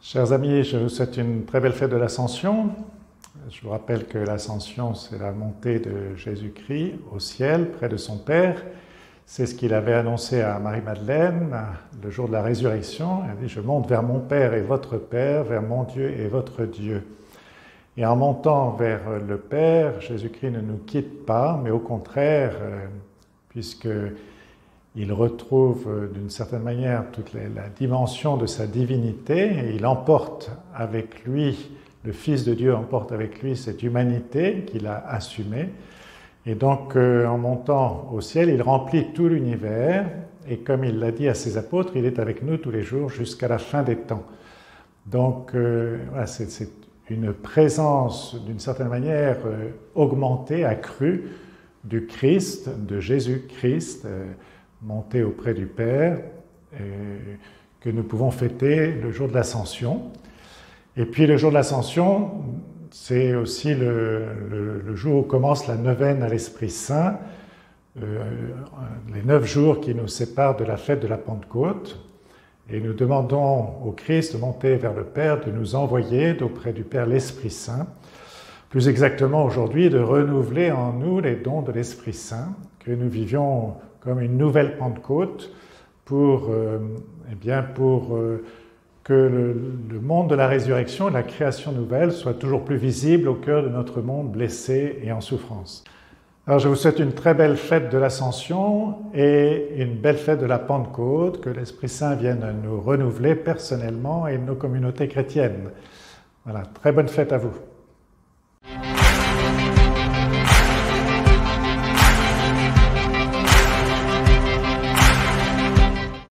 Chers amis, je vous souhaite une très belle fête de l'Ascension. Je vous rappelle que l'Ascension, c'est la montée de Jésus-Christ au ciel, près de son Père. C'est ce qu'il avait annoncé à Marie-Madeleine le jour de la résurrection. Il a dit « Je monte vers mon Père et votre Père, vers mon Dieu et votre Dieu ». Et en montant vers le Père, Jésus-Christ ne nous quitte pas, mais au contraire, puisqu'il retrouve d'une certaine manière toute la dimension de sa divinité, et il emporte avec lui, le Fils de Dieu emporte avec lui cette humanité qu'il a assumée. Et donc, en montant au ciel, il remplit tout l'univers, et comme il l'a dit à ses apôtres, il est avec nous tous les jours jusqu'à la fin des temps. Donc, voilà, c'est une présence, d'une certaine manière, augmentée, accrue du Christ, de Jésus-Christ, monté auprès du Père, que nous pouvons fêter le jour de l'Ascension. Et puis le jour de l'Ascension, c'est aussi le jour où commence la neuvaine à l'Esprit Saint, les 9 jours qui nous séparent de la fête de la Pentecôte. Et nous demandons au Christ, monté vers le Père, de nous envoyer d'auprès du Père l'Esprit Saint, plus exactement aujourd'hui de renouveler en nous les dons de l'Esprit Saint, que nous vivions comme une nouvelle Pentecôte pour que le monde de la résurrection, la création nouvelle, soit toujours plus visible au cœur de notre monde blessé et en souffrance. Alors je vous souhaite une très belle fête de l'Ascension et une belle fête de la Pentecôte, que l'Esprit Saint vienne nous renouveler personnellement et nos communautés chrétiennes. Voilà, très bonne fête à vous.